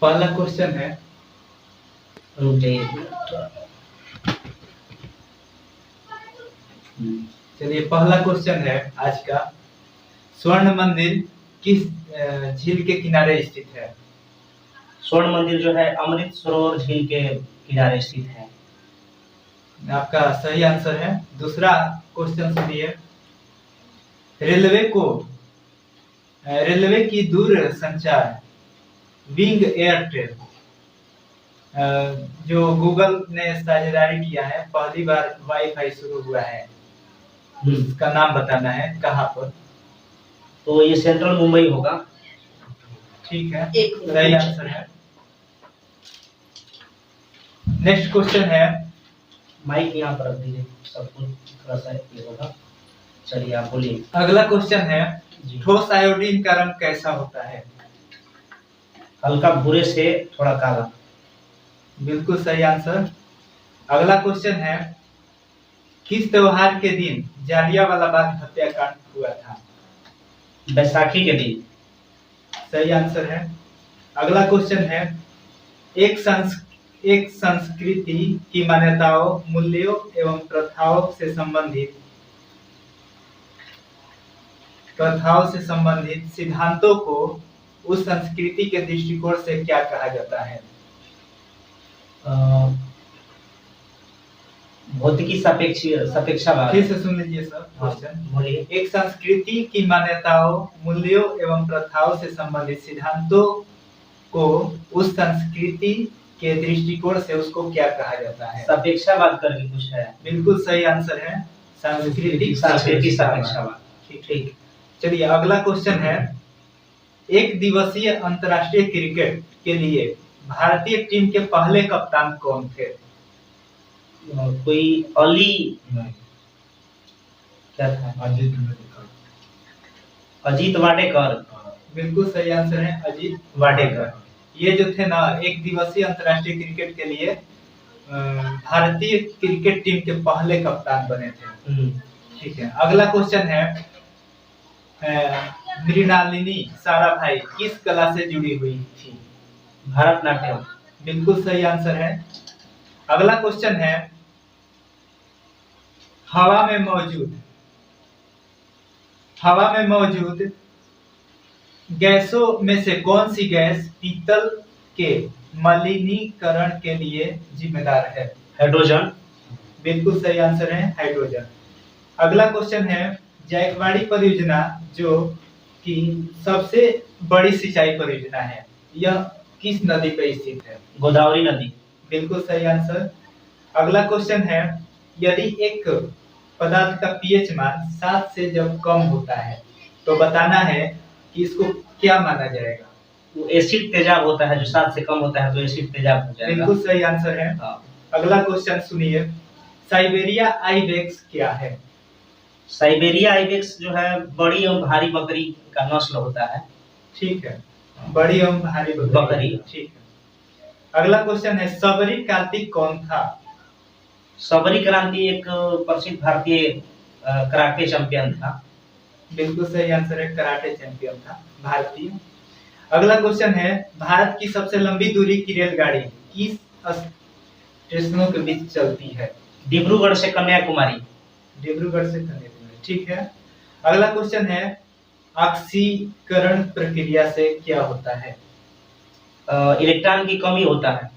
पहला क्वेश्चन है, चलिए पहला क्वेश्चन है आज का, स्वर्ण मंदिर किस झील के किनारे स्थित है? स्वर्ण मंदिर जो है अमृत सरोवर झील के किनारे स्थित है। आपका सही आंसर है। दूसरा क्वेश्चन सुनिए, रेलवे की दूर संचार विंग एयरटेल जो गूगल ने साझेदारी किया है, पहली बार वाईफाई शुरू हुआ है, उसका नाम बताना है, कहाँ पर? तो ये सेंट्रल मुंबई होगा। ठीक है, सही आंसर है। नेक्स्ट क्वेश्चन है, माइक यहाँ पर रख दीजिए, सब कुछ थोड़ा सा ये होगा। चलिए आप बोलिए। अगला क्वेश्चन है, ठोस आयोडीन का रंग कैसा होता है? हल्का भूरे से थोड़ा काला। बिल्कुल सही आंसर। अगला क्वेश्चन है, किस त्योहार के दिन जालियांवाला बाग हत्याकांड हुआ था? बैसाखी के दिन। सही आंसर है। अगला क्वेश्चन है, एक संस्कृति की मान्यताओं, मूल्यों एवं प्रथाओं से संबंधित सिद्धांतों को उस संस्कृति के दृष्टिकोण से क्या कहा जाता है? भौतिकी सापेक्षतावाद। फिर से सुन लीजिए सर क्वेश्चन। बोलिए। एक संस्कृति की मान्यताओं, मूल्यों एवं प्रथाओं से संबंधित सिद्धांतों को उस संस्कृति के दृष्टिकोण से उसको क्या कहा जाता है? सापेक्षतावाद करके कुछ है। बिल्कुल सही आंसर है, सांस्कृतिक सापेक्षतावाद। ठीक। चलिए अगला क्वेश्चन है, एक दिवसीय अंतर्राष्ट्रीय क्रिकेट के लिए भारतीय टीम के पहले कप्तान कौन थे? कोई अली क्या था? अजीत वाडेकर। बिल्कुल सही आंसर है, अजीत वाडेकर। ये जो थे ना, एक दिवसीय अंतर्राष्ट्रीय क्रिकेट के लिए भारतीय क्रिकेट टीम के पहले कप्तान बने थे। ठीक है। अगला क्वेश्चन है, मृणालिनी साराभाई किस कला से जुड़ी हुई थी? भारतनाट्यम। बिल्कुल सही आंसर है। अगला क्वेश्चन है, हवा में मौजूद गैसों में से कौन सी गैस पीतल के मलिनीकरण के लिए जिम्मेदार है? हाइड्रोजन। बिल्कुल सही आंसर है, हाइड्रोजन। अगला क्वेश्चन है, जायकवाड़ी परियोजना जो कि सबसे बड़ी सिंचाई परियोजना है, यह किस नदी पर स्थित है? गोदावरी नदी। बिल्कुल सही आंसर। अगला क्वेश्चन है, यदि एक पदार्थ का पीएच मान 7 से जब कम होता है तो बताना है कि इसको क्या माना जाएगा? वो एसिड तेजाब होता है, जो 7 से कम होता है तो एसिड तेजाब हो जाएगा। बिल्कुल सही आंसर है। अगला क्वेश्चन सुनिए, साइबेरिया आइबेक्स क्या है? साइबेरिया आइबेक्स जो है बड़ी एवं भारी बकरी का नस्ल होता है। ठीक है, बड़ी एवं भारी बकरी। ठीक है। अगला क्वेश्चन है, सबरी कार्तिक कौन था? सबरी क्रांति एक प्रसिद्ध भारतीय कराटे चैंपियन था। बिल्कुल सही आंसर है, कराटे चैंपियन था भारतीय। अगला क्वेश्चन है, भारत की सबसे लंबी दूरी की रेलगाड़ी किस स्टेशनों के बीच चलती है? डिब्रूगढ़ से कन्याकुमारी। ठीक है। अगला क्वेश्चन है, ऑक्सीकरण प्रक्रिया से क्या होता है? इलेक्ट्रॉन की कमी होता है।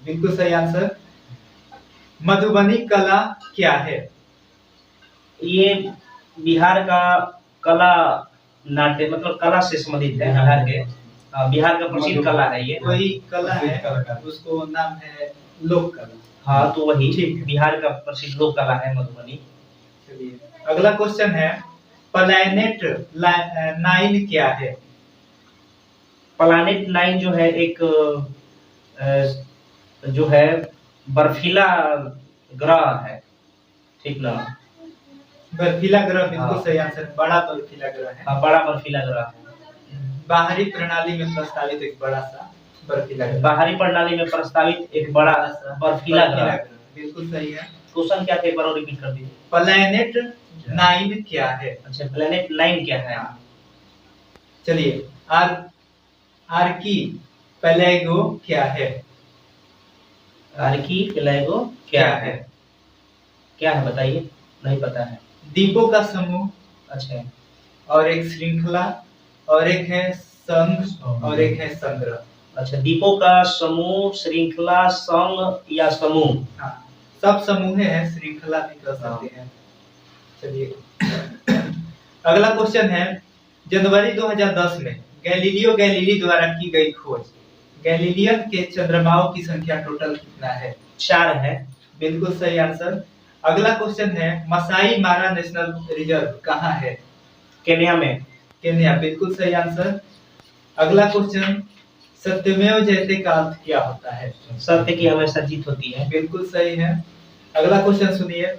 बिल्कुल सही आंसर। मधुबनी कला क्या है? ये बिहार का कला नाट्य मतलब कला से संबंधित है। बिहार का प्रसिद्ध कला है ये। वही कला है, उसको नाम है लोक कला। हाँ तो वही ठीक, बिहार का प्रसिद्ध लोक कला है मधुबनी। चलिए अगला क्वेश्चन है, प्लैनेट 9 क्या है? प्लैनेट 9 जो है एक जो है बर्फीला ग्रह है। ठीक ना? बर्फीला ग्रह बिल्कुल सही आंसर, बड़ा बर्फीला ग्रह है। हाँ, बड़ा बर्फीला ग्रह है। बाहरी प्रणाली में प्रस्तावित एक बड़ा सा बर्फीला ग्रह। बाहरी प्रणाली में प्रस्तावित एक बड़ा बर्फीला ग्रह। बिल्कुल सही है। क्वेश्चन क्या थे, एक बार रिपीट कर दीजिए। प्लैनेट 9 क्या है? अच्छा, प्लैनेट 9 क्या है? चलिए, आर्की पेलेगो क्या है? आर्कीपेलागो क्या है? क्या है बताइए, नहीं पता है। द्वीपों का समूह, अच्छा, और एक श्रृंखला, और एक है संघ, और एक है संग्रह। अच्छा, द्वीपों का समूह, श्रृंखला, संघ या समूह। हाँ, सब समूह है, श्रृंखला भी कह सकते हैं। चलिए अगला क्वेश्चन है, जनवरी 2010 में गैलीलियो गैलीली द्वारा की गई खोज, गैलीलियन के चंद्रमाओं की संख्या टोटल कितना है? 4 है। बिल्कुल सही आंसर। अगला क्वेश्चन है, मसाई मारा नेशनल रिजर्व कहाँ है? केन्या में। केन्या, बिल्कुल सही आंसर। अगला क्वेश्चन, सत्यमेव जयते का अर्थ क्या होता है? सत्य की हमेशा जीत होती है। बिल्कुल सही है। अगला क्वेश्चन सुनिए,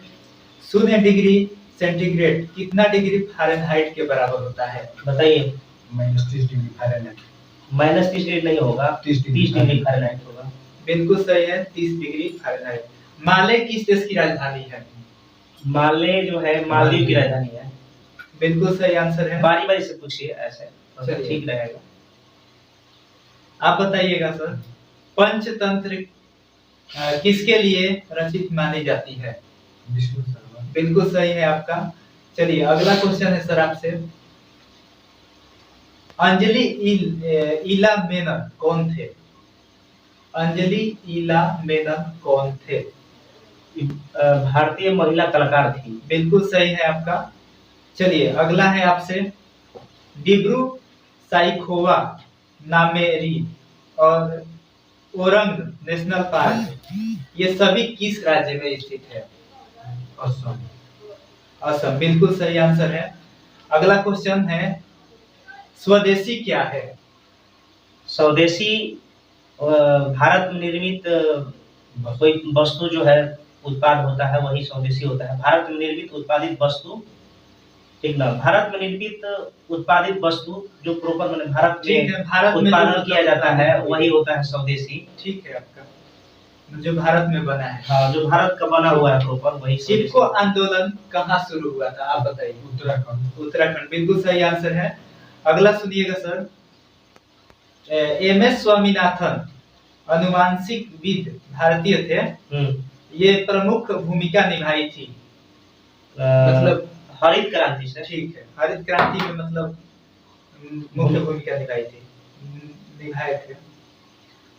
0 डिग्री सेंटीग्रेड कितना डिग्री फ़ारेनहाइट के बराबर होता है? बताइए। -30 डिग्री फ़ारेनहाइट। -30 डिग्री नहीं होगा, 30 डिग्री फ़ारेनहाइट होगा। बिल्कुल सही है, 30 डिग्री फ़ारेनहाइट। माले किस देश की राजधानी है? माले जो है मालदीव की राजधानी है। बिल्कुल सही आंसर है। बारी बारी से पूछिए, ऐसे चलिए। ठीक रहेगा। आप बताइएगा सर, पंचतंत्र किसके लिए रचित मानी जाती है? विष्णु शर्मा। बिल्कुल सही है आपका। चलिए अगला क्वेश्चन है सर आपसे, अंजलि इला मेनन कौन थे? अंजलि इला मेनन कौन थे? भारतीय महिला कलाकार थी। बिल्कुल सही है आपका। चलिए अगला है आपसे, डिब्रू साइखोवा, नामेरी और ओरंग नेशनल पार्क ये सभी किस राज्य में स्थित है? असम। असम, बिल्कुल सही आंसर है। अगला क्वेश्चन है, स्वदेशी क्या है? स्वदेशी भारत में निर्मित कोई वस्तु जो है, उत्पाद होता है, वही स्वदेशी होता है। भारत में निर्मित उत्पादित वस्तु, ठीक ना, भारत में निर्मित उत्पादित वस्तु जो प्रॉपर मैंने भारत में उत्पादन किया जाता है, वही होता है स्वदेशी। ठीक है आपका, जो भारत में बना है। हाँ, जो भारत का बना हुआ है प्रॉपर, वही। चिपको आंदोलन कहाँ शुरू हुआ था, आप बताइए। उत्तराखंड। उत्तराखंड, बिल्कुल सही आंसर है। अगला सुनिएगा सर, एम.एस. स्वामीनाथन अनुवांशिकविद भारतीय थे, ये प्रमुख भूमिका निभाई थी, मतलब हरित क्रांति से। ठीक है, हरित क्रांति में मतलब मुख्य भूमिका निभाए थे।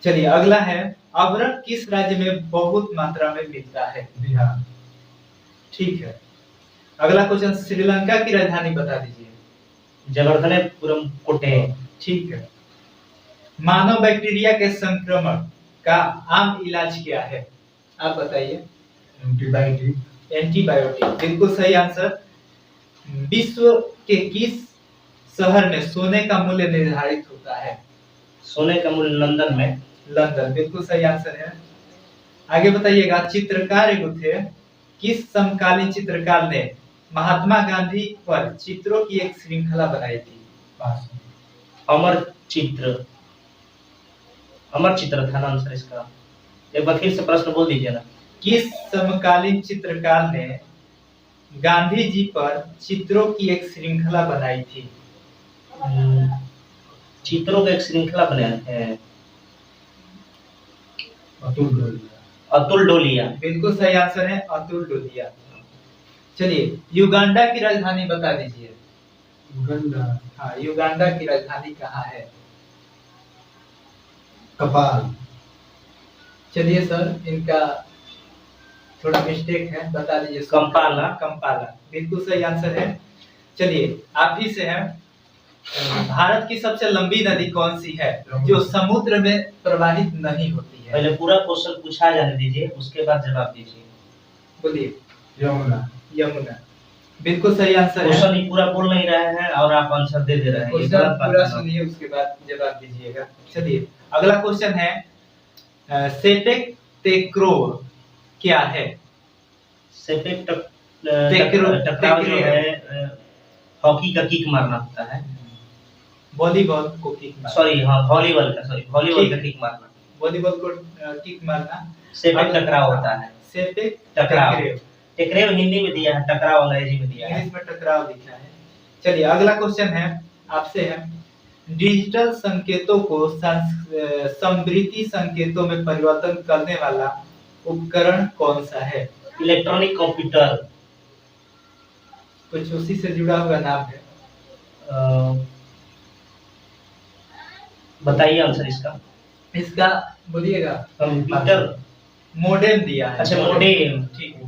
चलिए अगला है, अबरख किस राज्य में बहुत मात्रा में मिलता है? बिहार। ठीक है। अगला क्वेश्चन, श्रीलंका की राजधानी बता दीजिए। जगर्धनेपुरम कोटे। ठीक है। मानव बैक्टीरिया के संक्रमण का आम इलाज क्या है, आप बताइए। एंटीबायोटिक। एंटीबायोटिक, बिल्कुल सही आंसर। विश्व के किस शहर में सोने का मूल्य निर्धारित होता है? सोने का मूल्य लंदन में। लंदन, बिल्कुल सही आंसर है। आगे बताइएगा, चित्रकार एगो थे, किस समकालीन चित्रकार ने महात्मा गांधी पर चित्रों की एक श्रृंखला बनाई थी? अमर चित्र। अमर चित्र था ना आंसर इसका। एक बार फिर से प्रश्न बोल दीजिए ना। किस समकालीन चित्रकार ने गांधी जी पर चित्रों की एक श्रृंखला बनाई थी? चित्रों की एक श्रृंखला बनाए हैं, अतुल डोलिया। बिल्कुल सही आंसर है, अतुल डोलिया। चलिए युगांडा की राजधानी बता दीजिए। युगांडा। हाँ, युगांडा की राजधानी कहाँ है? कपाल। चलिए सर, इनका थोड़ा मिस्टेक है, बता दीजिए। कंपाला। कंपाला, बिल्कुल सही आंसर है। चलिए आप ही से है, भारत की सबसे लंबी नदी कौन सी है जो समुद्र में प्रवाहित नहीं होती है? पहले पूरा क्वेश्चन पूछा जाने दीजिए, उसके बाद जवाब दीजिए। बोलिए। यमुना। यमुना, बिल्कुल सही आंसर है। क्वेश्चन ही पूरा बोल नहीं रहे हैं और आप आंसर दे रहे हैं, ये क्वेश्चन गलत बात पूरा है। सुनिए, उसके बाद जवाब दीजिएगा। चलिए अगला क्वेश्चन है, सेपेक तेक्रो क्या है? सेपेक टकराव जो है, हॉकी का किक मारना होता है। वॉलीबॉल को किक मारना। सॉरी, हाँ, वॉलीबॉल का किक मारना। वॉलीबॉल को किक मारना। सेपेक टकराव होता है। सेपेक टकराव। टकराव। टकराव हिंदी में दिया है, टकराव अंग्रेजी में दिया है। इंग्लिश में टकराव लिखा है। चलिए अगला क्वेश्चन है आपसे है, डिजिटल संकेतों को समृद्धि संकेतों में परिवर्तन करने वाला उपकरण कौन सा है? Electronic computer. कुछ उसी से जुड़ा हुआ नाम है। बताइए आंसर इसका। इसका बोलिएगा। कंप्यूटर मोडेम दिया है। अच्छा, मोडेम। ठीक है।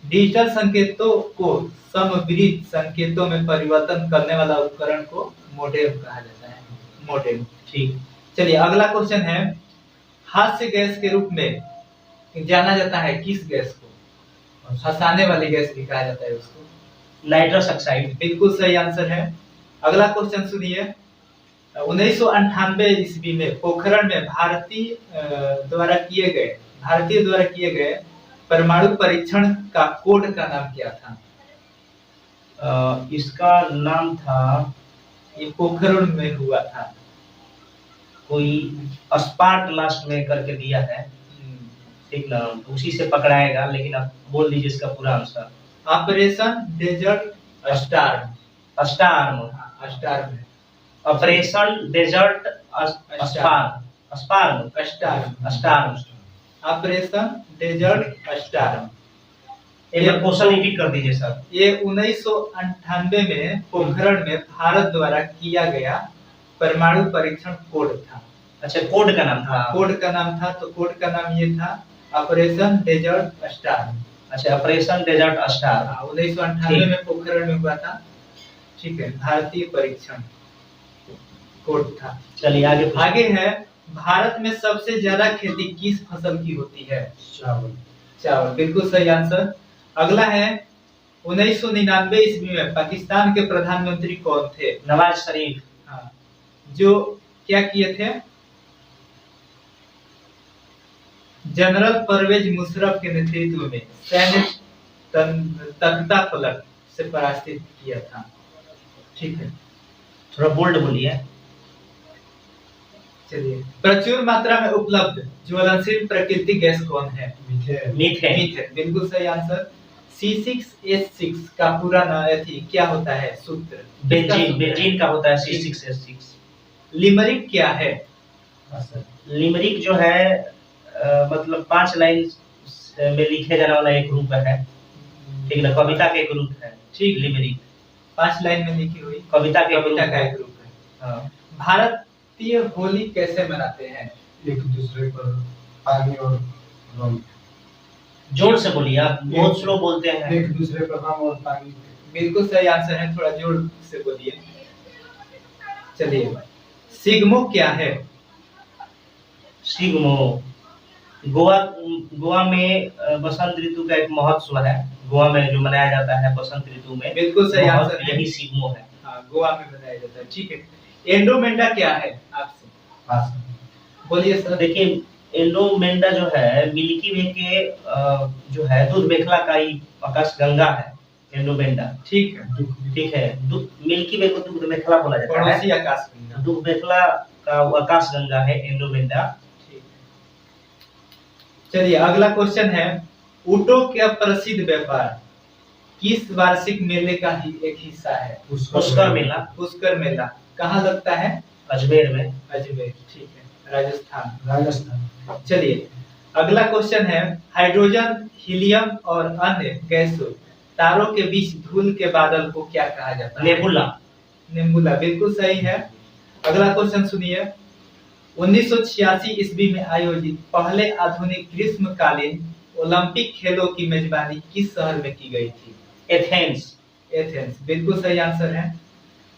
डिजिटल संकेतों को समवृद्धि संकेतों में परिवर्तन करने वाला उपकरण को मोडेम कहा जाता है। मोडेम। ठीक। चलिए अगला क्वेश्चन है, हास्य गैस के रूप में जाना जाता है किस गैस को? हंसाने वाली गैस भी कहा जाता है उसको। Nitrous oxide. बिल्कुल सही आंसर है। अगला क्वेश्चन सुनिए। 1998 ईस्वी में पोखरण में भारतीय द्वारा किए गए परमाणु परीक्षण का कोड का नाम क्या था? इसका नाम था, ये पोखरण में हुआ था, कोई स्पार्ट लास्ट में करके दिया है। ठीक ना, उसी से पकड़ाएगा, लेकिन आप बोल दीजिए इसका पूरा answer. Operation desert storm. Operation desert storm. Operation desert storm. एक क्वेश्चन रिपीट कर दीजिए सर। ये 1998 में पोखरण में भारत द्वारा किया गया परमाणु परीक्षण कोड था। अच्छा, कोड का नाम था। कोड का नाम था, तो कोड का नाम ये था ऑपरेशन डेजर्ट स्टार। अच्छा, ऑपरेशन डेजर्ट स्टार 1998 में पोखरण में हुआ था। ठीक है, भारतीय परीक्षण कोड था। चलिए आगे है, भारत में सबसे ज्यादा खेती किस फसल की होती है? चावल। बिल्कुल सही आंसर। अगला है, 1999 ईस्वी में पाकिस्तान के प्रधानमंत्री कौन थे? नवाज शरीफ। हाँ, जो क्या किए थे? जनरल परवेज मुशर्रफ के नेतृत्व में सैन्य तख्ता पलट से पराजित किया था। ठीक है, थोड़ा बोल्ड बोलिए। चलिए, प्रचुर मात्रा में उपलब्ध ज्वलनशील प्राकृतिक गैस कौन है? मीथेन। बिल्कुल सही आंसर। C6H6 का पूरा नाम क्या होता है? सूत्र बेंजीन का होता है C6H6। लिमरिक क्या है? लिमरिक जो है मतलब 5 लाइन में लिखे जाने वाला एक रूप है। ठीक ना, कविता का एक रूप है। ठीक, लिमरिक 5 लाइन में लिखी हुई कविता का एक रूप है। हाँ। भारतीय होली कैसे मनाते हैं? एक दूसरे पर पानी और रंग। जोर से बोलिए, आप बहुत स्लो बोलते हैं। एक दूसरे पर रंग और पानी। बिल्कुल सही आंसर है, थोड़ा जोर से बोलिए। चलिए, सिग्मो क्या है? सिग्मो गोवा में बसंत ऋतु का एक महोत्सव है। गोवा में जो मनाया जाता है बसंत ऋतु में। बिल्कुल सही आंसर, यही सिग्मो है। हाँ, गोवा में मनाया जाता है। ठीक है, एंडोमेंडा क्या है? आपसे बोलिए सर। देखिए, एंडोमेंडा जो है मिल्की वे के जो है दूध मेखला का ही आकाश गंगा है एंडोमेंडा। ठीक है, मिल्की वे को दूध मेखला बोला जाता है। आकाश गंगा, दूध मेखला का आकाश गंगा है एंडोमेंडा। चलिए अगला क्वेश्चन है, ऊँटों का प्रसिद्ध व्यापार किस वार्षिक मेले का ही एक हिस्सा है? पुष्कर मेला। पुष्कर मेला कहाँ लगता है? अजमेर में। अजमेर, ठीक है, राजस्थान। चलिए अगला क्वेश्चन है, हाइड्रोजन, हीलियम और अन्य गैसों तारों के बीच धूल के बादल को क्या कहा जाता है? नेबुला। बिल्कुल सही है। अगला क्वेश्चन सुनिए, 1986 ईस्वी में आयोजित पहले आधुनिक ग्रीष्मकालीन ओलंपिक खेलों की मेजबानी किस शहर में की गई थी? एथेंस। बिल्कुल सही आंसर है।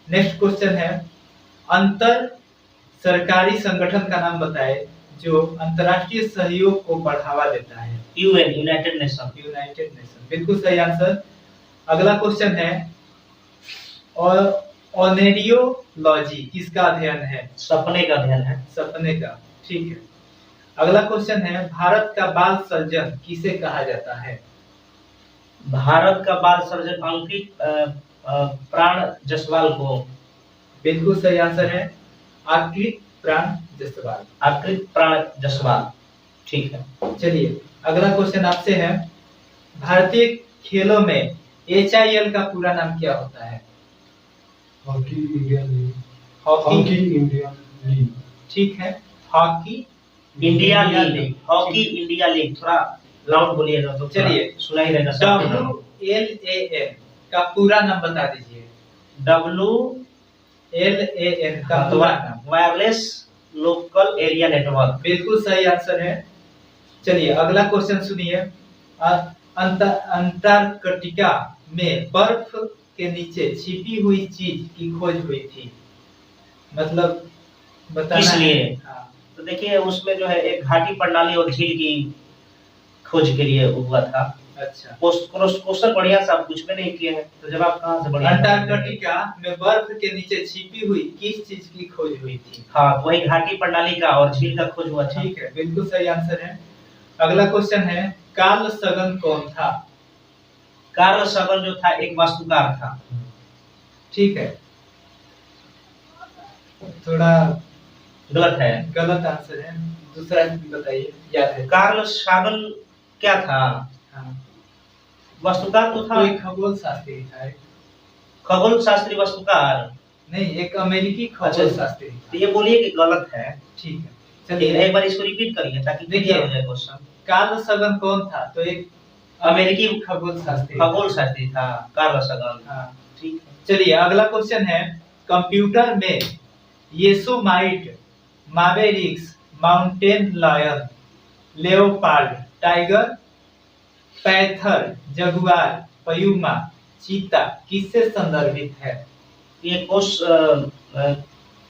नेक्स्ट क्वेश्चन है, अंतर सरकारी संगठन का नाम बताएं जो अंतर्राष्ट्रीय सहयोग को बढ़ावा देता है? UN, United nation. बिल्कुल सही आंसर। अगला क्वेश्चन है, और ओनेरियोलॉजी किसका अध्ययन है? सपने का अध्ययन है। सपने का, ठीक है। अगला क्वेश्चन है, भारत का बाल सर्जन किसे कहा जाता है? भारत का बाल सर्जन अंकित प्राण जायसवाल को। बिल्कुल सही आंसर है, आकृत प्राण जायसवाल। ठीक है। चलिए अगला क्वेश्चन आपसे है, भारतीय खेलों में HIL का पूरा नाम क्या होता है? Hockey Indian league. Hockey hockey Indian league. ठीक है, hockey India India league, league, hockey ठीक। India league. थोड़ा लाउड बोलिएगा तो चलिए। सुनाई देगा सबको नाम। WLAN का पूरा नाम बता दीजिए। LAN का पूरा नाम। Wireless local area network. बिल्कुल सही आंसर है। चलिए अगला क्वेश्चन सुनिए। अंटार्कटिका में बर्फ के नीचे छिपी हुई चीज की खोज हुई थी, मतलब बताना किस है। लिए? हाँ, तो देखिए उसमें जो है एक घाटी प्रणाली और झील की खोज के लिए हुआ था। अच्छा। क्वेश्चन बढ़िया से आप कुछ भी नहीं किए हैं तो जवाब कहाँ से बढ़िया? अंटार्कटिका में बर्फ के नीचे छिपी हुई किस चीज की खोज हुई थी? हाँ, वही घाटी प्रणाली का और झील का खोज हुआ था। ठीक है, बिल्कुल सही आंसर है। अगला क्वेश्चन है, कार्ल सगन कौन था? कार्ल सगन जो था एक वास्तुकार था। ठीक है, थोड़ा गलत है। गलत आंसर है, दूसरा बताइए, याद है? कार्ल सागन क्या था? हाँ, वास्तुकार तो था। कोई खगोल शास्त्री था। खगोल शास्त्री वास्तुकार नहीं, एक अमेरिकी खगोल अच्छा, शास्त्री तो था। ये बोलिए कि गलत है। ठीक है, चलिए चलिए एक बार इसको रिपीट करिए ताकि देखिए। क्लियर हो जाए क्वेश्चन। कार्ल सगन कौन था? तो एक अमेरिकी खगोल शास्त्री। खगोल शास्त्री था कार्ल सगन। हाँ, ठीक है। चलिए अगला क्वेश्चन है, कंप्यूटर में Yosemite, Mavericks, Mountain Lion, Leopard, Tiger, Panther, Jaguar, Puma, Cheetah किससे संदर्भित है? ये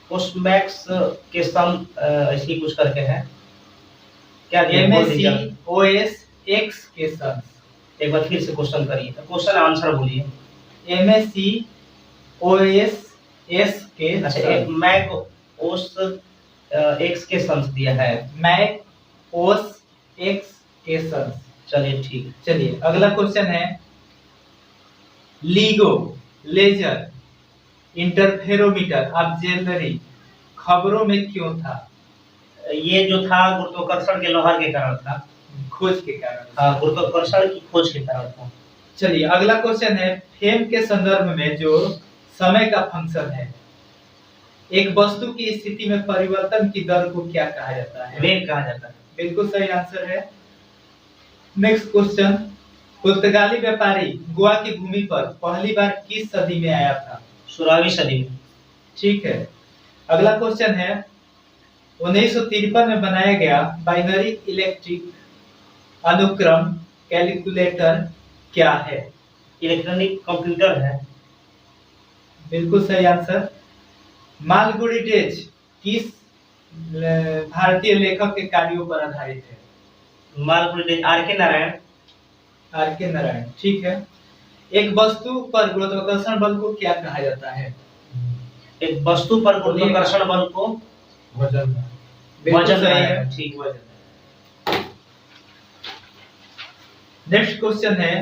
कोसमैक्स के सम ऐसी कुछ करके है क्या? बोल दीजिए। MSC OS X के सन्स। एक बार फिर से क्वेश्चन करिए, क्वेश्चन आंसर बोलिए। MSC OS S के अच्छा, एक मैक ओस एक्स के सन्स दिया है। मैक OS X के सन्स। चलिए ठीक। चलिए अगला क्वेश्चन है, लीगो, लेजर, इंटरफेरोमीटर, ऑक्सिलरी खबरों में क्यों था? ये जो था गुरुत्वाकर्षण के लहर के कारण था। खोज के कारण। हाँ, गुरुत्वाकर्षण की खोज के कारण था। चलिए अगला क्वेश्चन है, फेम के संदर्भ में जो समय का फंक्शन है, एक वस्तु की स्थिति में परिवर्तन की दर को क्या कहा जाता है? वेग कहा जाता है। बिल्कुल सही आंसर है। नेक्स्ट क्वेश्चन, पुर्तगाली व्यापारी गोवा की भूमि पर पहली बार किस सदी में आया था? 16वीं सदी में। ठीक है। अगला क्वेश्चन है, 1953 में बनाया गया बाइनरी इलेक्ट्रिक अनुक्रम कैलकुलेटर क्या है? इलेक्ट्रॉनिक कंप्यूटर है। बिल्कुल सही आंसर। मालगुडी डेज किस भारतीय लेखक के कार्यों पर आधारित है? मालगुडी आर.के. नारायण। आर.के. नारायण, ठीक है। एक वस्तु पर गुरुत्वाकर्षण बल को क्या कहा जाता है? एक वस्तु पर गुरुत्वाकर्षण बल को वजन। बिल्कुल वजन सही है। है, ठीक, वजन। नेक्स्ट क्वेश्चन है,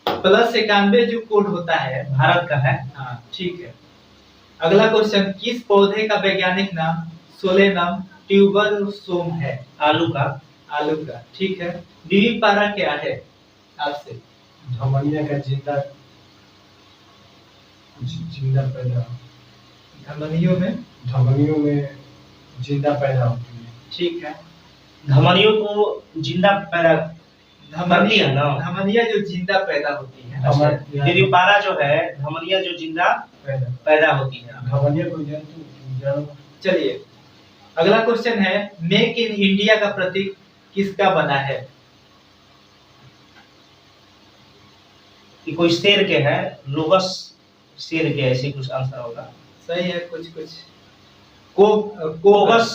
+91 जो कोड होता है भारत का है। हाँ, ठीक है। अगला क्वेश्चन, किस पौधे का वैज्ञानिक नाम सोलेनम ट्यूबरसोम है? आलू का। आलू का, ठीक है। विविपारा क्या है आपसे? धमनिया का जिंदा पैदा। धमनियों में जिंदा पैदा होती है। ठीक है। धमनियों को जिंदा पैदा धमनिया है ना? धमनिया जो जिंदा पैदा होती है। अच्छा, विविपारा जो है धमनिया जो जिंदा पैदा होती है। धमनिया को जंतु। चलिए अगला क्वेश्चन है, मेक इन इंडिया का प्रतीक किसका बना है? कि कोई शेर के है, लोगस शेर के, ऐसे कुछ आंसर होगा। सही है, कुछ कोगस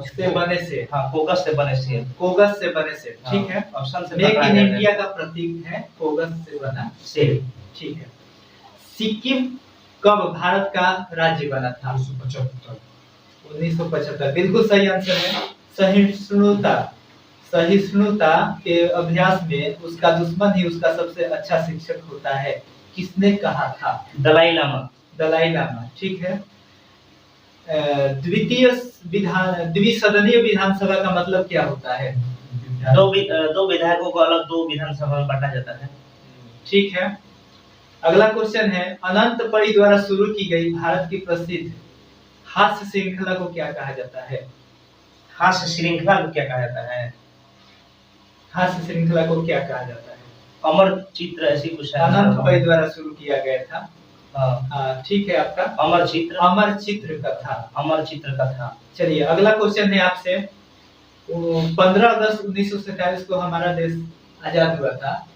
से बने से। हाँ, कोगस से बने शेर। कोगस से बने से, ठीक है। ऑप्शन से मेक बताया इन गया है। इंडिया का प्रतीक है कोगस से बना शेर। ठीक है। सिक्किम कब भारत का राज्य बना था? 1975। बिल्कुल सही आंसर है। सहिष्णुता के अभ्यास में उसका दुश्मन ही उसका सबसे अच्छा शिक्षक होता है, किसने कहा था? दलाई लामा, ठीक है। द्विसदनीय विधानसभा का मतलब क्या होता है? दो विधायकों को अलग दो विधानसभा में बांटा जाता है। ठीक है। अगला क्वेश्चन है, अनंत परी द्वारा शुरू की गई भारत की प्रसिद्ध हास्य श्रृंखला को क्या कहा जाता है? हास्य श्रृंखला को क्या कहा जाता है? हास्य श्रृंखला को क्या कहा जाता है? अमर चित्र ऐसी कुछ है। अनंत परी द्वारा शुरू किया गया था। हाँ, ठीक है आपका अमर चित्र। अमर चित्र कथा। अमर चित्र कथा। चलिए अगला क्वेश्चन है आपसे, 15 अगस्त 1947 को हमारा देश आजाद हुआ था,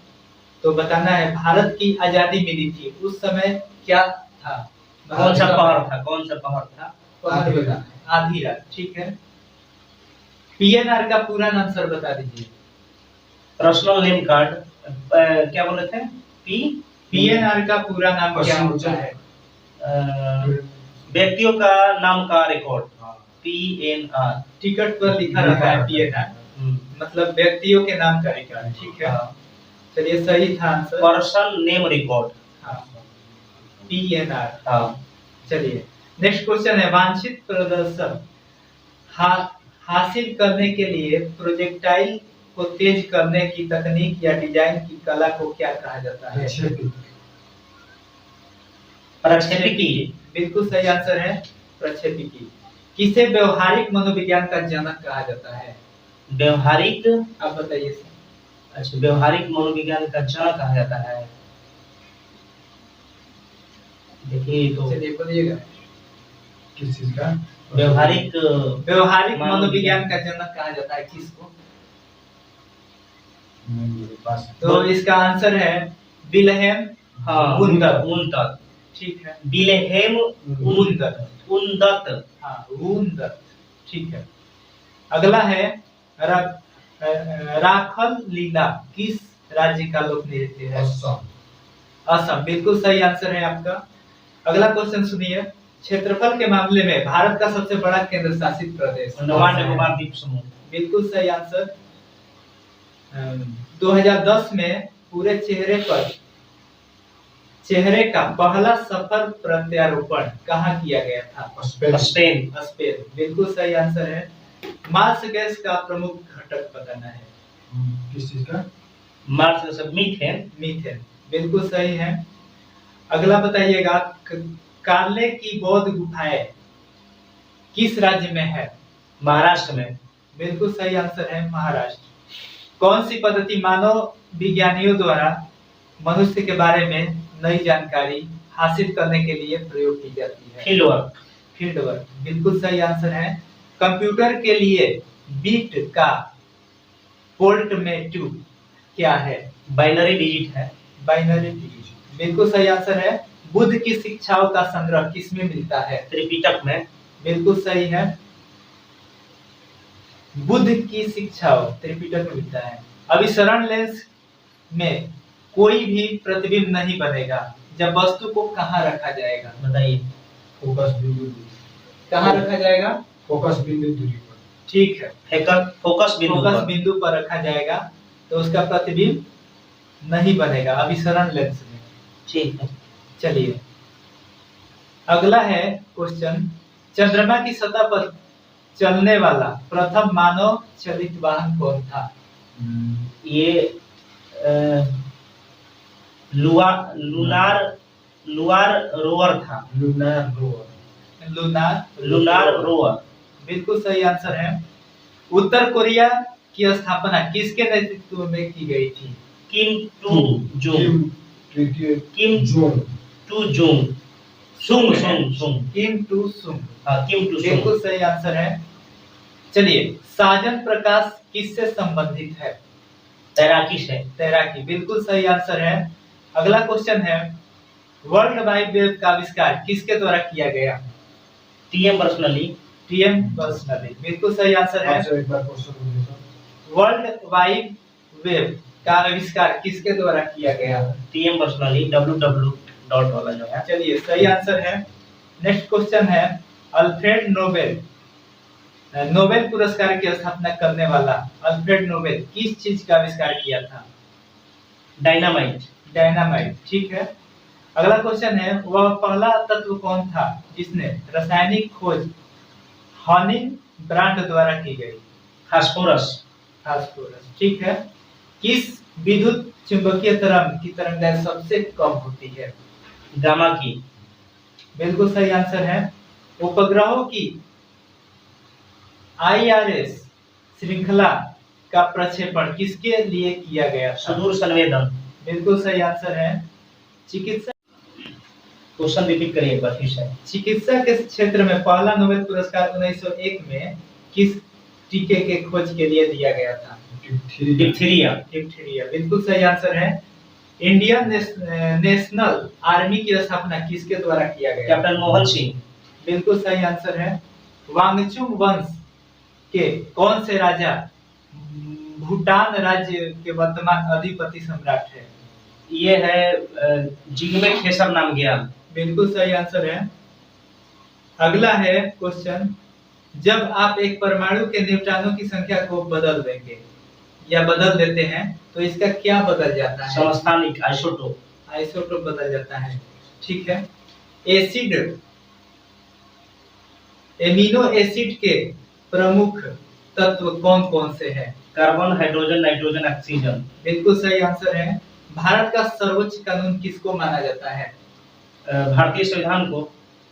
तो बताना है भारत की आजादी मिली थी उस समय क्या था? कौन सा पहर था? कौन सा पहर था? आधी रात। आधी रात, ठीक है। पीएनआर का पूरा नाम सर बता दीजिए। Personal name card. क्या बोले थे? पीएनआर का पूरा नाम क्या होता है? व्यक्तियों का नाम का रिकॉर्ड। पीएनआर। टिकट पर लिखा रहता है पीएनआर, मतलब व्यक्तियों के नाम का रिकॉर्ड, ठीक है। चलिए सही था आंसर। Person name record. हाँ, पीएनआर। हाँ। चलिए नेक्स्ट क्वेश्चन है, वांछित प्रदर्शन हासिल करने के लिए प्रोजेक्टाइल को तेज करने की तकनीक या डिजाइन की कला को क्या कहा जाता है? प्रक्षेपिकी। बिल्कुल सही आंसर है, प्रक्षेपिकी। किसे व्यवहारिक मनोविज्ञान का जनक कहा जाता है? व्यवहारिक, आप बताइए सर। अच्छा, व्यवहारिक मनोविज्ञान का जनक कहा जाता है। देखिए तो चलिए बोलिएगा। किस चीज का? व्यवहारिक मनोविज्ञान का जनक कहा जाता है किसको? मेरे पास तो इसका आंसर है विल्हेम वुंदत। ठीक है, विल्हेम वुंदत। हाँ, वुंदत, ठीक है। अगला है, राखल लीला किस राज्य का लोक नृत्य है? असम। बिल्कुल सही आंसर है आपका। अगला क्वेश्चन सुनिए, क्षेत्रफल के मामले में भारत का सबसे बड़ा केंद्र शासित प्रदेश? अंडमान निकोबार द्वीप समूह। बिल्कुल सही आंसर। 2010 में पूरे चेहरे का पहला सफल प्रत्यारोपण कहाँ किया गया था? स्पेन। बिल्कुल सही आंसर है। मार्स गैस का प्रमुख घटक बताना है। किस चीज का? मार्स का सब मीथेन। बिल्कुल सही है। अगला बताइएगा, कार्ले की बौद्ध गुफाएं किस राज्य में है? महाराष्ट्र में। बिल्कुल सही आंसर है, महाराष्ट्र। कौन सी पद्धति मानव विज्ञानियों द्वारा मनुष्य के बारे में नई जानकारी हासिल करने के लिए प्रयोग की जाती है? Field work. बिल्कुल सही आंसर है। कंप्यूटर के लिए बिट का पोल्टमेटू क्या है? बाइनरी डिजिट है। बिल्कुल सही आंसर है। बुद्ध की शिक्षाओं का संग्रह किसमें मिलता है? त्रिपिटक में। बिल्कुल सही है, बुद्ध की शिक्षाओं त्रिपिटक में मिलता है। अभिसरण लेंस में कोई भी प्रतिबिंब नहीं बनेगा जब वस्तु को कहाँ रखा जाएगा? बताइए। फोकस बिंदु। कहाँ रखा जाएगा? फोकस बिंदु दूरी पर। ठीक है, फोकस बिंदु पर रखा जाएगा तो उसका प्रतिबिंब नहीं बनेगा अभिसरण लेंस में। ठीक है, चलिए अगला है क्वेश्चन, चंद्रमा की सतह पर चलने वाला प्रथम मानव चलित वाहन कौन था? ये लूनार रोवर था। Lunar rover. बिल्कुल सही आंसर है। उत्तर कोरिया की स्थापना किसके नेतृत्व में की गई थी? किम टू जुंग। बिल्कुल सही आंसर है। चलिए, साजन प्रकाश किससे संबंधित है? तैराकी से। बिल्कुल सही आंसर है। अगला क्वेश्चन है, वर्ल्ड वाइड वेब का आविष्कार किसके द्वारा किया गया? TM personally. बिल्कुल सही आंसर है। वर्ल्ड वाइड वेब का आविष्कार किसके द्वारा किया गया? TM personally. www वाला जो है। चलिए सही आंसर है। नेक्स्ट क्वेश्चन है, अल्फ्रेड नोबेल पुरस्कार की स्थापना करने वाला अल्फ्रेड नोबेल किस चीज का आविष्कार किया था? डायनामाइट। ठीक है। अगला क्वेश्चन है, वह पहला तत्व कौन था जिसने रासायनिक खोज हॉनिंग ब्रांड द्वारा की गई? फास्फोरस। ठीक है। किस विद्युत चुंबकीय तरंग की तरंगदैर्घ्य सबसे कम होती है? गामा की। बिल्कुल सही आंसर है। उपग्रहों की IRS श्रृंखला का प्रक्षेपण किसके लिए किया गया था? सुदूर संवेदन। बिल्कुल सही आंसर है। चिकित्सा क्वेश्चन रिपीट करिए एक बार फिर से। चिकित्सा के क्षेत्र में पहला नोबेल पुरस्कार 1901 में किस टीके के खोज के लिए दिया गया था? डिप्थीरिया। डिप्थीरिया, बिल्कुल सही आंसर है। इंडियन नेशनल आर्मी की स्थापना किसके द्वारा किया गया? कैप्टन मोहन सिंह। बिल्कुल सही आंसर है। वांगचुंग वंश के कौन से राजा भूटान राज्य के वर्तमान अधिपति सम्राट है? ये है जिग्मे खेसर नामग्याल। बिल्कुल सही आंसर है। अगला है क्वेश्चन, जब आप एक परमाणु के न्यूट्रॉनों की संख्या को बदल देंगे या बदल देते हैं तो इसका क्या बदल जाता है? समस्थानिक, आइसोटोप। आइसोटोप बदल जाता है। ठीक है। एसिड, एमिनो एसिड के प्रमुख तत्व कौन कौन से हैं? Carbon, hydrogen, nitrogen, oxygen. बिल्कुल सही आंसर है। भारत का सर्वोच्च कानून किसको माना जाता है? भारतीय संविधान को।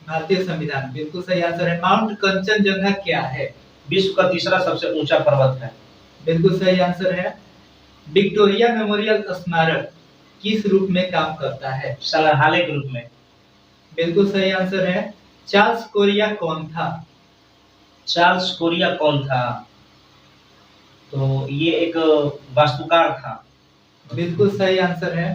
भारतीय संविधान, बिल्कुल सही आंसर है। माउंट कंचनजंगा क्या है? विश्व का तीसरा सबसे ऊंचा पर्वत है। बिल्कुल सही आंसर है। विक्टोरिया मेमोरियल स्मारक किस रूप में काम करता है? संग्रहालय के रूप में। बिल्कुल सही आंसर है। चार्ल्स कोरिया कौन था? चार्ल्स कोरिया कौन था? तो ये एक वास्तुकार था। बिल्कुल सही आंसर है।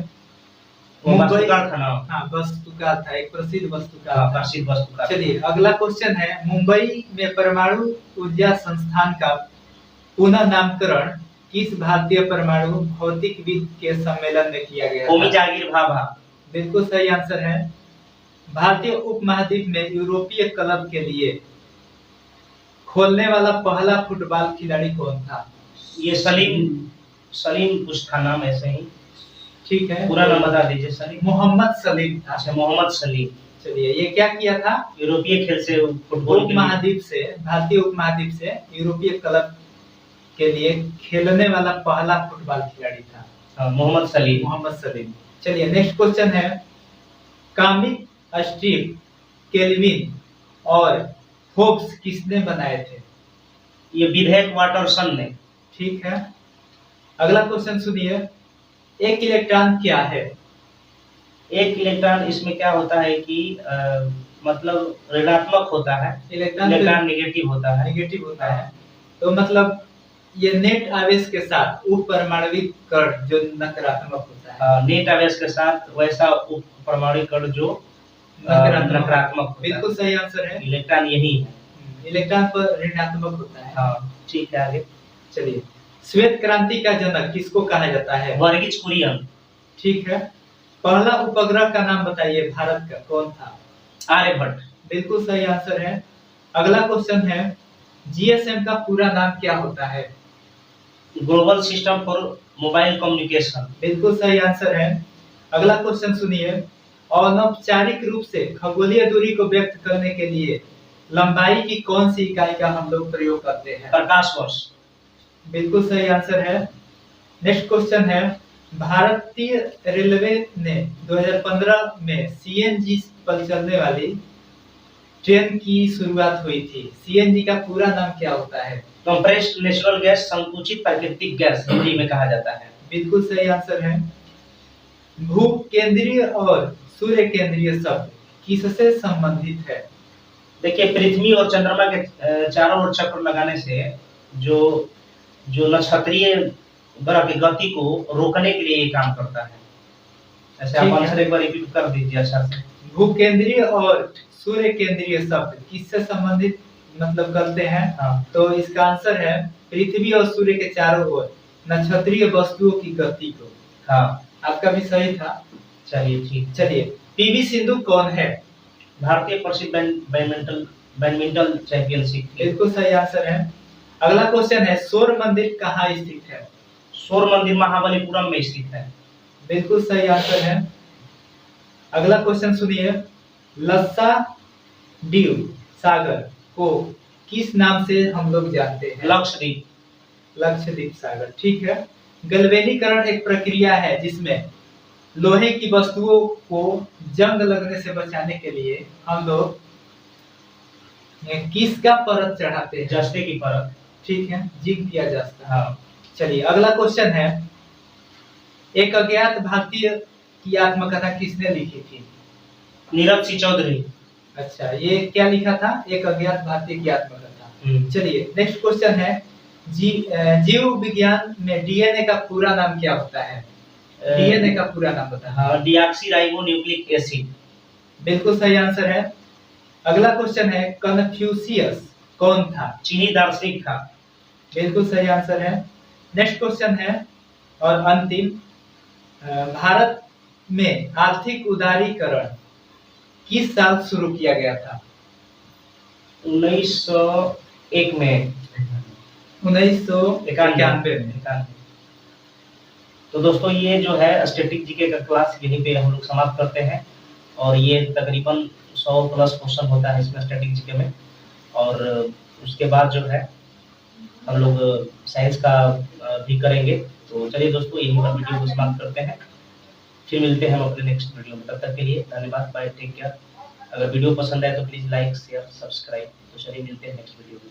वो वास्तुकार था ना? हाँ, वास्तुकार था, एक प्रसिद्ध वास्तुकार हाँ, था। प्रसिद्ध वास्तुकार। चलिए अगला क्वेश्चन है, मुंबई में परमाणु ऊर्जा संस्थान का पुनः नामकरण किस भारतीय परमाणु भौतिकविद के सम्मेलन में किया गया? होमी जागीर भाभा। बिल्कुल सही आंसर है। भारतीय उपमहाद्वीप में यूरोपीय क्लब के लिए खोलने वाला पहला फुटबॉल खिलाड़ी कौन था? ये सलीम कुछ था नाम ऐसे ही। ठीक है, पूरा नाम बता दीजिए। सलीम, मोहम्मद सलीम था। अच्छा, मोहम्मद सलीम। चलिए, ये क्या किया था? यूरोपीय खेल से फुटबॉल उपमहाद्वीप से, भारतीय उपमहाद्वीप से यूरोपीय क्लब के लिए खेलने वाला पहला फुटबॉल खिलाड़ी था। हाँ, मोहम्मद सलीम। मोहम्मद सलीम। चलिए नेक्स्ट क्वेश्चन है, कॉमिक स्ट्रिप केल्विन और होब्स किसने बनाए थे? ये विधेयक वाटरसन ने। ठीक है। अगला क्वेश्चन सुनिए, एक इलेक्ट्रॉन क्या है? एक इलेक्ट्रॉन, इसमें क्या होता है कि मतलब ऋणात्मक होता है, इलेक्ट्रॉन नेगेटिव होता है। नेगेटिव होता है, तो मतलब ये नेट आवेश के साथ उपपरमाणविक कण जो नकारात्मक होता है। नेट आवेश के साथ वैसा उपपरमाणु कण जो नकारात्मक होता है। बिल्कुल सही आंसर है। इलेक्ट्रॉन यही है। इलेक्ट्रॉन पर ऋणात्मक होता है। हाँ, ठीक है, आगे। चलिए, श्वेत क्रांति का जनक किसको कहा जाता है? वर्गीज कुरियन। ठीक है। पहला उपग्रह का नाम बताइए भारत का, कौन था? आर्यभट्ट। बिल्कुल सही आंसर है। अगला क्वेश्चन है, GSM का पूरा नाम क्या होता है? Global system for mobile communication. बिल्कुल सही आंसर है। अगला क्वेश्चन सुनिए, अनौपचारिक रूप से खगोलीय दूरी को व्यक्त करने के लिए लंबाई की कौन सी इकाई का हम लोग प्रयोग करते हैं? प्रकाश वर्ष। बिल्कुल सही आंसर है। नेक्स्ट क्वेश्चन है, भारतीय रेलवे ने 2015 में CNG पर चलने वाली ट्रेन की शुरुआत हुई थी। CNG का पूरा नाम क्या होता है? कंप्रेस्ड नेचुरल गैस, संकुचित प्राकृतिक गैस हिंदी में कहा जाता है। बिल्कुल सही आंसर है। भूकेंद्रीय और सूर्य केंद्रीय शब्द किससे संबंधित है? देखिए, पृथ्वी और चंद्रमा के चारों ओर चक्कर लगाने से जो नक्षत्रीय ग्रह की गति को रोकने के लिए ये काम करता है। ऐसे आप आंसर एक बार रिपीट कर दीजिए अच्छा से। भूकेंद्रीय और सूर्य केंद्रीय शब्द किससे संबंधित मतलब करते हैं? हाँ। तो इसका आंसर है पृथ्वी और सूर्य के चारों ओर नक्षत्रीय वस्तुओं की गति को। हाँ, आपका भी सही था। चलिए ठीक। चलिए, PV सिंधु कौन है? भारतीय प्रसिद्ध बैडमिंटन चैंपियनशिप। बिल्कुल सही आंसर है। अगला क्वेश्चन है, सौर मंदिर कहाँ स्थित है? सौर मंदिर महाबलीपुरम में स्थित है। बिल्कुल सही आंसर है। अगला क्वेश्चन सुनिए, लक्षद्वीप सागर को किस नाम से हम लोग जानते हैं? लक्षद्वीप। लक्षद्वीप सागर। ठीक है। गैल्वेनीकरण एक प्रक्रिया है जिसमें लोहे की वस्तुओं को जंग लगने से बचाने के लिए हम लोग किसका परत चढ़ाते हैं? जस्ते की परत। ठीक है, जिंक किया जाता है। हाँ। चलिए अगला क्वेश्चन है, एक अज्ञात भारतीय की आत्मकथा किसने लिखी थी? नीरज सिंह चौधरी। अच्छा, ये क्या लिखा था? एक अज्ञात भारतीय की आत्मकथा। चलिए नेक्स्ट क्वेश्चन है, जीव विज्ञान में डीएनए का पूरा नाम क्या होता है? डीएनए का पूरा नाम बताएं। हाँ, डीऑक्सी न्यूक्लिक एसिड। बिल्कुल सही आंसर है। अगला क्वेश्चन है, कन्फ्यूशियस कौन था? चीनी दार्शनिक था। बिल्कुल सही आंसर है। नेक्स्ट क्वेश्चन है और अंतिम, भारत में आर्थिक उदारीकरण किस साल शुरू किया गया था? 1901 में। 1991 में। तो दोस्तों ये जो है स्टैटिक जीके का क्लास यहीं पे हम लोग समाप्त करते हैं, और ये तकरीबन 100 प्लस क्वेश्चन होता है इसमें स्टैटिक जीके में, और उसके बाद जो है हम लोग साइंस का भी करेंगे। तो चलिए दोस्तों यहीं पर वीडियो को समाप्त करते हैं, फिर मिलते हैं हम अपने नेक्स्ट वीडियो में। तब तक के लिए धन्यवाद, बाय, टेक केयर। अगर वीडियो पसंद आए तो प्लीज़ लाइक शेयर सब्सक्राइब। तो चलिए मिलते हैं नेक्स्ट वीडियो में।